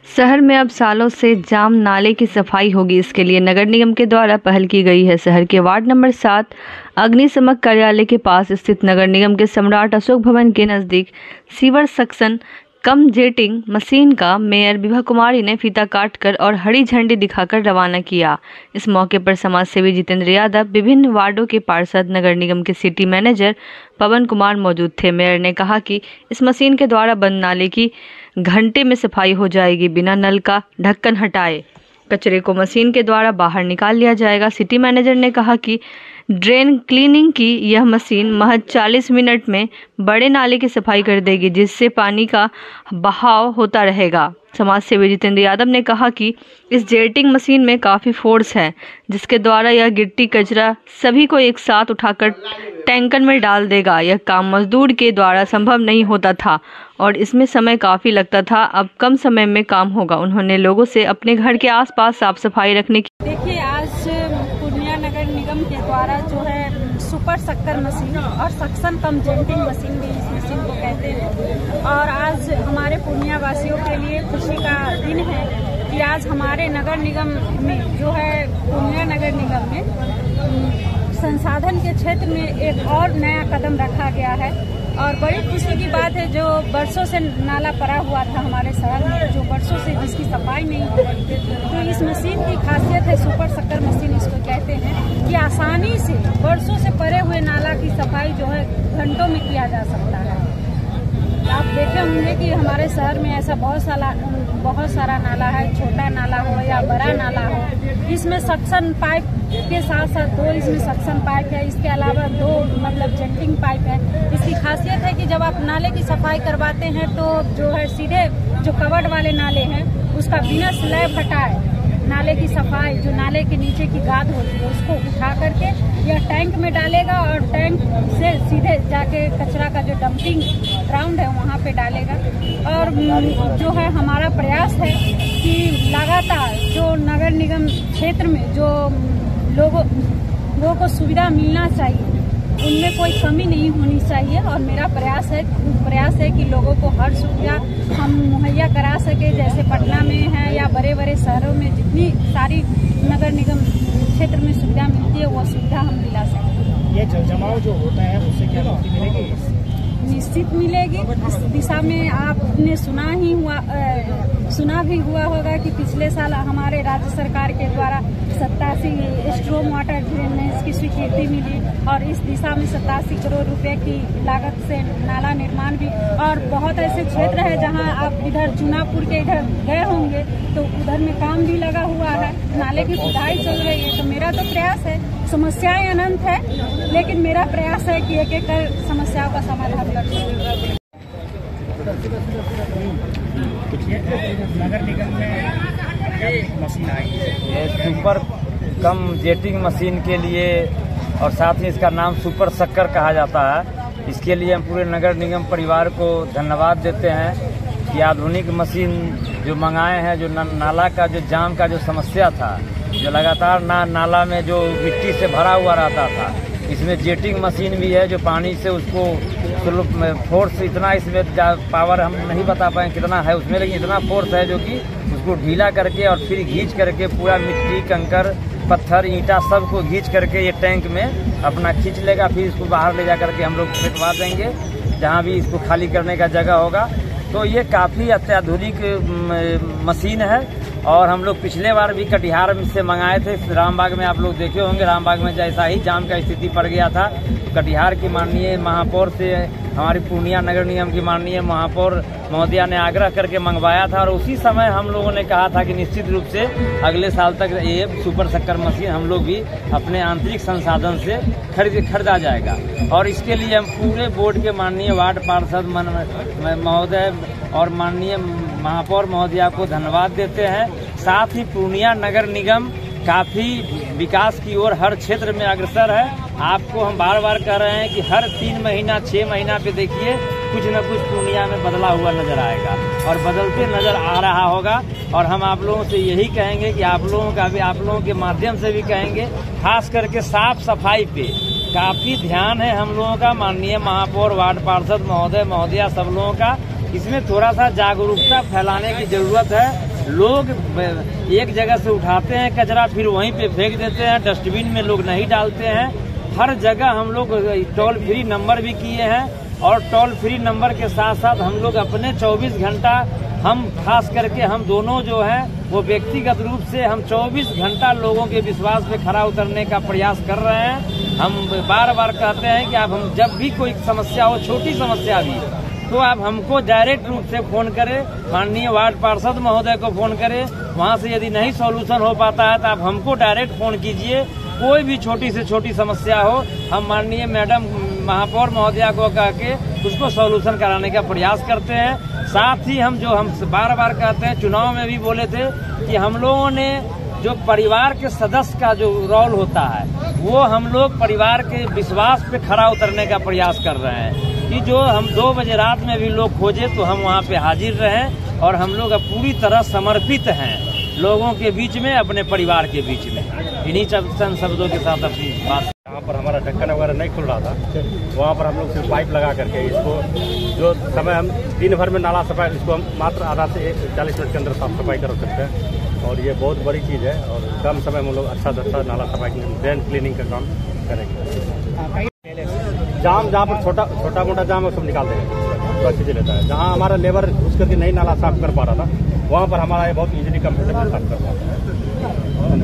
शहर में अब सालों से जाम नाले की सफाई होगी। इसके लिए नगर निगम के द्वारा पहल की गई है। शहर के वार्ड नंबर 7 अग्निशमन कार्यालय के पास स्थित नगर निगम के सम्राट अशोक भवन के नजदीक सीवर सक्शन कम जेटिंग मशीन का मेयर विभा कुमारी ने फीता काटकर और हरी झंडी दिखाकर रवाना किया। इस मौके पर समाज सेवी जितेंद्र यादव, विभिन्न वार्डों के पार्षद, नगर निगम के सिटी मैनेजर पवन कुमार मौजूद थे। मेयर ने कहा कि इस मशीन के द्वारा बंद नाले की घंटे में सफाई हो जाएगी। बिना नल का ढक्कन हटाए कचरे को मशीन के द्वारा बाहर निकाल लिया जाएगा। सिटी मैनेजर ने कहा कि ड्रेन क्लीनिंग की यह मशीन महज 40 मिनट में बड़े नाले की सफाई कर देगी, जिससे पानी का बहाव होता रहेगा। समाज सेवी जितेंद्र यादव ने कहा कि इस जेटिंग मशीन में काफ़ी फोर्स है, जिसके द्वारा यह गिट्टी कचरा सभी को एक साथ उठाकर टैंकर में डाल देगा। यह काम मजदूर के द्वारा संभव नहीं होता था और इसमें समय काफ़ी लगता था। अब कम समय में काम होगा। उन्होंने लोगों से अपने घर के आसपास साफ सफाई रखने की। देखिए, आज पूर्णिया नगर निगम के द्वारा जो है सुपर शक्कर मशीन और सक्शन कम जेटिंग मशीन भी इस मशीन को कहते हैं, और आज हमारे पूर्णिया वासियों के लिए खुशी का दिन है कि आज हमारे नगर निगम में जो है पूर्णिया नगर निगम में संसाधन के क्षेत्र में एक और नया कदम रखा गया है। और बड़ी खुशी की बात है, जो बरसों से नाला पड़ा हुआ था हमारे शहर में, जो बरसों से जिसकी सफाई नहीं हो रही थी, तो इस मशीन की खासियत है, सुपर शक्कर मशीन इसको कहते हैं, कि आसानी से बरसों से पड़े हुए नाला की सफाई जो है घंटों में किया जा सकता है। आप देखे होंगे कि हमारे शहर में ऐसा बहुत सारा नाला है, छोटा नाला हो या बड़ा नाला हो, इसमें सक्शन पाइप के साथ साथ 2 इसमें सक्शन पाइप है, इसके अलावा 2 मतलब जेटिंग पाइप है। इसकी खासियत है कि जब आप नाले की सफाई करवाते हैं तो जो है सीधे जो कवर्ड वाले नाले हैं उसका बिना स्लैब हटाए नाले की सफाई, जो नाले के नीचे की गाद होती है उसको उठा करके यह टैंक में डालेगा और टैंक से सीधे जाके कचरा का जो डंपिंग ग्राउंड है वहाँ पे डालेगा। और जो है हमारा प्रयास है कि लगातार जो नगर निगम क्षेत्र में जो लोगों को सुविधा मिलना चाहिए उनमें कोई कमी नहीं होनी चाहिए। और मेरा प्रयास है कि लोगों को हर सुविधा हम मुहैया करा सके, जैसे पटना में है या बड़े बड़े शहरों में जितनी सारी नगर निगम क्षेत्र में सुविधा मिलती है वो सुविधा हम दिला सकें। ये जलजमाव जो होता है उससे क्या मुक्ति मिलेगी? निश्चित मिलेगी। इस दिशा में आपने सुना भी हुआ होगा कि पिछले साल हमारे राज्य सरकार के द्वारा 87 स्ट्रॉम वाटर ड्रेन में इसकी स्वीकृति मिली और इस दिशा में 87 करोड़ रुपए की लागत से नाला निर्माण भी। और बहुत ऐसे क्षेत्र है जहां आप इधर जूनापुर के इधर गए होंगे तो उधर में काम भी लगा हुआ है, नाले की खुदाई चल रही है। तो मेरा तो प्रयास है, समस्याएं अनंत है, लेकिन मेरा प्रयास है कि एक कर समस्याओं का समाधान कर सकें। नगर निगम में मशीन आई है, ये सुपर कम जेटिंग मशीन के लिए और साथ ही इसका नाम सुपर शक्कर कहा जाता है। इसके लिए हम पूरे नगर निगम परिवार को धन्यवाद देते हैं कि आधुनिक मशीन जो मंगाए हैं। जो नाला का जो जाम का जो समस्या था, जो लगातार नाला में जो मिट्टी से भरा हुआ रहता था, इसमें जेटिंग मशीन भी है जो पानी से उसको फोर्स इतना, इसमें पावर हम नहीं बता पाए कितना है उसमें, लेकिन इतना फोर्स है जो कि उसको ढीला करके और फिर घींच करके पूरा मिट्टी, कंकर, पत्थर, ईंटा सबको घींच करके ये टैंक में अपना खींच लेगा। फिर इसको बाहर ले जा करके हम लोग फेंकवा देंगे जहाँ भी इसको खाली करने का जगह होगा। तो ये काफ़ी अत्याधुनिक मशीन है। और हम लोग पिछले बार भी कटिहार से मंगाए थे, रामबाग में आप लोग देखे होंगे, रामबाग में जैसा ही जाम का स्थिति पड़ गया था। कटिहार की माननीय महापौर से हमारी पूर्णिया नगर निगम की माननीय महापौर महोदया ने आग्रह करके मंगवाया था और उसी समय हम लोगों ने कहा था कि निश्चित रूप से अगले साल तक ये सुपर शक्कर मशीन हम लोग भी अपने आंतरिक संसाधन से खरीदा जाएगा। और इसके लिए हम पूरे बोर्ड के माननीय वार्ड पार्षद महोदय और माननीय महापौर महोदया को धन्यवाद देते हैं। साथ ही पूर्णिया नगर निगम काफ़ी विकास की ओर हर क्षेत्र में अग्रसर है। आपको हम बार बार कह रहे हैं कि हर 3 महीना 6 महीना पे देखिए कुछ न कुछ पूर्णिया में बदला हुआ नजर आएगा और बदलते नजर आ रहा होगा। और हम आप लोगों से यही कहेंगे कि आप लोगों के माध्यम से भी कहेंगे, खास करके साफ सफाई पे काफ़ी ध्यान है हम लोगों का, माननीय महापौर, वार्ड पार्षद महोदय महोदया सब लोगों का। इसमें थोड़ा सा जागरूकता फैलाने की जरूरत है। लोग एक जगह से उठाते हैं कचरा, फिर वहीं पे फेंक देते हैं, डस्टबिन में लोग नहीं डालते हैं। हर जगह हम लोग टोल फ्री नंबर भी किए हैं, और टोल फ्री नंबर के साथ साथ हम लोग अपने 24 घंटा, हम खास करके हम दोनों जो है वो व्यक्तिगत रूप से हम 24 घंटा लोगों के विश्वास पे खरा उतरने का प्रयास कर रहे हैं। हम बार बार कहते हैं कि आप हम जब भी कोई समस्या हो, छोटी समस्या भी, तो आप हमको डायरेक्ट रूप से फोन करें, माननीय वार्ड पार्षद महोदय को फोन करें। वहां से यदि नहीं सॉल्यूशन हो पाता है तो आप हमको डायरेक्ट फोन कीजिए। कोई भी छोटी से छोटी समस्या हो, हम माननीय मैडम महापौर महोदया को कह के उसको सॉल्यूशन कराने का प्रयास करते हैं। साथ ही हम बार बार कहते हैं, चुनाव में भी बोले थे कि हम लोगों ने जो परिवार के सदस्य का जो रोल होता है, वो हम लोग परिवार के विश्वास पे खरा उतरने का प्रयास कर रहे हैं कि जो हम 2 बजे रात में भी लोग खोजे तो हम वहाँ पे हाजिर रहें, और हम लोग पूरी तरह समर्पित हैं लोगों के बीच में, अपने परिवार के बीच में। इन्हीं चंद शब्दों के साथ अपनी बात। यहाँ पर हमारा ढक्कन वगैरह नहीं खुल रहा था, वहाँ पर हम लोग सिर्फ पाइप लगा करके इसको, जो समय हम दिन भर में नाला सफाई, इसको हम मात्र आधा से 40 मिनट के अंदर साफ सफाई कर सकते हैं, और ये बहुत बड़ी चीज़ है। और कम समय में हम लोग अच्छा से अच्छा नाला सफाई, ड्रेन क्लीनिंग का काम करेंगे। जाम जहाँ पर छोटा मोटा जाम है सब निकाल देंगे, अच्छे से लेता है। जहाँ हमारा लेबर घुस करके नहीं नाला साफ कर पा रहा था, वहाँ पर हमारा ये बहुत इजीली कंफर्टेबल साफ कर पाता है।